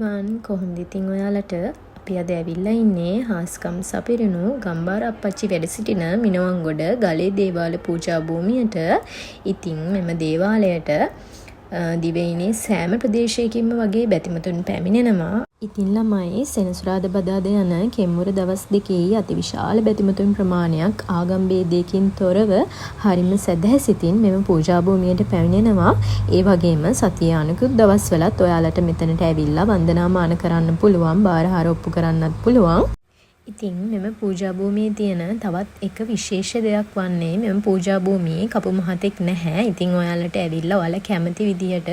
everyone කොහොමද ඉතින් ඔයාලට අපි අද ඇවිල්ලා ඉන්නේ හාස්කම් සපිරණු ගම්බාර අප්පච්චි වැඩ සිටින මිනවන්ගොඩ ගලේ දේවාල පූජා භූමියට. ඉතින් මෙම දේවාලයට දිවයිනේ සෑම ප්‍රදේශයකින්ම වගේ බැතිමතුන් පැමිණෙනවා. ඉතින් ළමයි සෙනසුරාදා බදාදා යන කෙම්මුර දවස් දෙකේ අතිවිශාල බැතිමතුන් ප්‍රමාණයක් ආගම් ભેදයකින් තොරව හරිම සැදැහැසිතින් මෙම පූජා භූමියට පැමිණෙනවා. ඒ වගේම සතිය අනිකුත් දවස්වලත් ඔයාලට මෙතනට ඇවිල්ලා වන්දනාමාන කරන්න පුළුවන්, බාරහාර ඔප්පු කරන්නත් පුළුවන්. ඉතින් මෙම පූජා භූමියේ තියෙන තවත් එක විශේෂ දෙයක් වන්නේ මෙම පූජා භූමියේ කපු මහතෙක් නැහැ. ඉතින් ඔයාලට ඇවිල්ලා ඔයාලා කැමති විදියට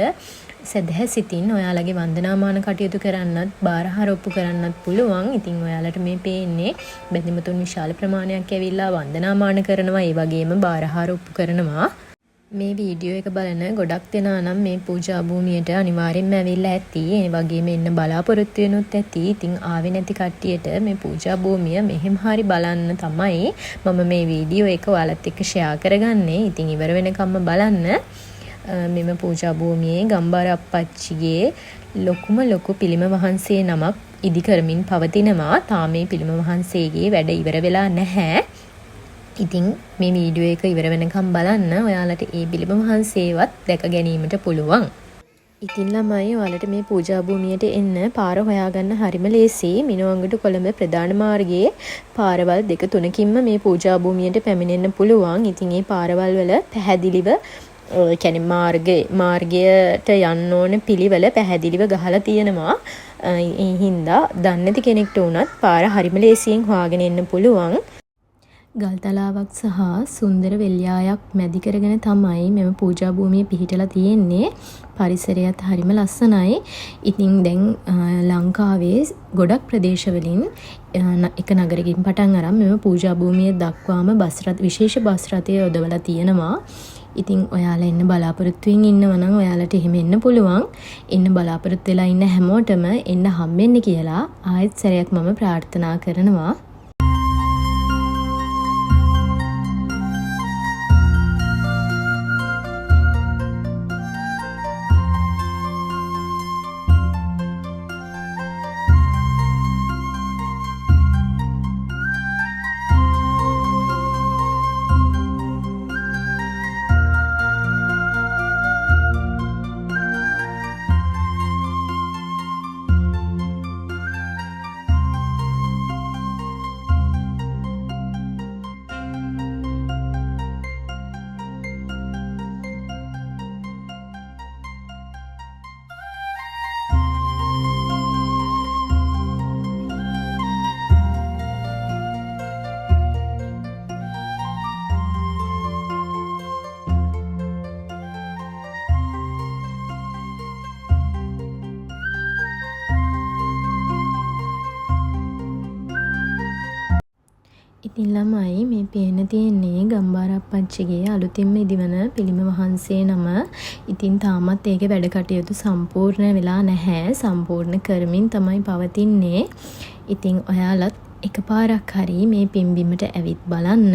සදහැසිතින් ඔයාලගේ වන්දනාමාන කටයුතු කරන්නත්, බාරහාර ඔප්පු කරන්නත් පුළුවන්. ඉතින් ඔයාලට මේ පේන්නේ බැතිමතුන් විශාල ප්‍රමාණයක් ඇවිල්ලා වන්දනාමාන කරනවා, ඒ වගේම බාරහාර ඔප්පු කරනවා. මේ වීඩියෝ එක බලන ගොඩක් දෙනා නම් මේ පූජා භූමියට අනිවාර්යෙන්ම ඇවිල්ලා ඇති. ඒ වගේම එන්න බලාපොරොත්තු වෙනුත් ඇති. ඉතින් ආවේ නැති කට්ටියට මේ පූජා භූමිය මෙහෙම හරි බලන්න තමයි මම මේ වීඩියෝ එක ඔයාලත් එක්ක ෂෙයා කරගන්නේ. ඉතින් ඉවර වෙනකම්ම බලන්න. මෙම පූජා භූමියේ ගම්බාර අප්පච්චිගේ ලොකු පිළිම වහන්සේ නමක් ඉදි කරමින් පවතිනවා. තාම මේ පිළිම වහන්සේගේ වැඩ ඉවර වෙලා නැහැ. ඉතින් මේ වීඩියෝ එක ඉවර වෙනකම් බලන්න. ඔයාලට ඒ පිළිම වහන්සේවත් දැක ගැනීමට පුළුවන්. ඉතින් ළමයි ඔයාලට මේ පූජා භූමියට එන්න පාර හොයාගන්න හරිම ලේසි. මිනවන්ගොඩ කොළඹ ප්‍රධාන මාර්ගයේ පාරවල් 2-3කින්ම මේ පූජා භූමියට පැමිණෙන්න පුළුවන්. ඉතින් මේ පාරවල් වල පැහැදිලිව මාර්ගයට යන්න ඕන පිළිවෙල පැහැදිලිව ගහලා තියෙනවා. ඒ හින්දා දන්නේ නැති කෙනෙක්ට උනත් පාර හරිම ලේසියෙන් හොයාගෙන එන්න පුළුවන්. ගල්තලාවක් සහ සුන්දර වෙල්යායක් මැදි කරගෙන තමයි මෙම පූජා භූමිය පිහිටලා තියෙන්නේ. පරිසරයත් හරිම ලස්සනයි. ඉතින් දැන් ලංකාවේ ගොඩක් ප්‍රදේශවලින් එක නගරකින් පටන් අරන් මෙම පූජා භූමිය දක්වාම විශේෂ බස් රථය යොදවලා තියෙනවා. ඉතින් ඔයාලා එන්න බලාපොරොත්තුෙන් ඉන්නවා නම් ඔයාලට එහෙම එන්න පුළුවන්. එන්න බලාපොරොත්තු වෙලා ඉන්න හැමෝටම එන්න හම්බෙන්න කියලා ආයෙත් සැරයක් මම ප්‍රාර්ථනා කරනවා. ඉතින් ළමයි මේ පේන තියෙන්නේ ගම්බාර අප්පච්චිගේ අලුතින්ම ඉදිවන පිළිම වහන්සේ නම. ඉතින් තාමත් ඒකේ වැඩ කටයුතු සම්පූර්ණ වෙලා නැහැ. සම්පූර්ණ කරමින් තමයි පවතින්නේ. ඉතින් ඔයාලත් එකපාරක් හරි මේ පින්බිමට ඇවිත් බලන්න.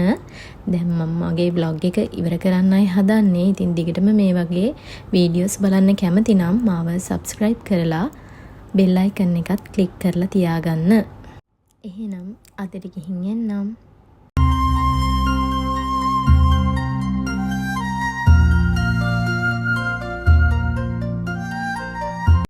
දැන් මම මගේ vlog එක ඉවර කරන්නයි හදන්නේ. ඉතින් දිගටම මේ වගේ වීඩියෝස් බලන්න කැමති නම් මාව subscribe කරලා bell icon එකත් click කරලා තියාගන්න. එහෙනම් අදට ගිහින් එන්නම්.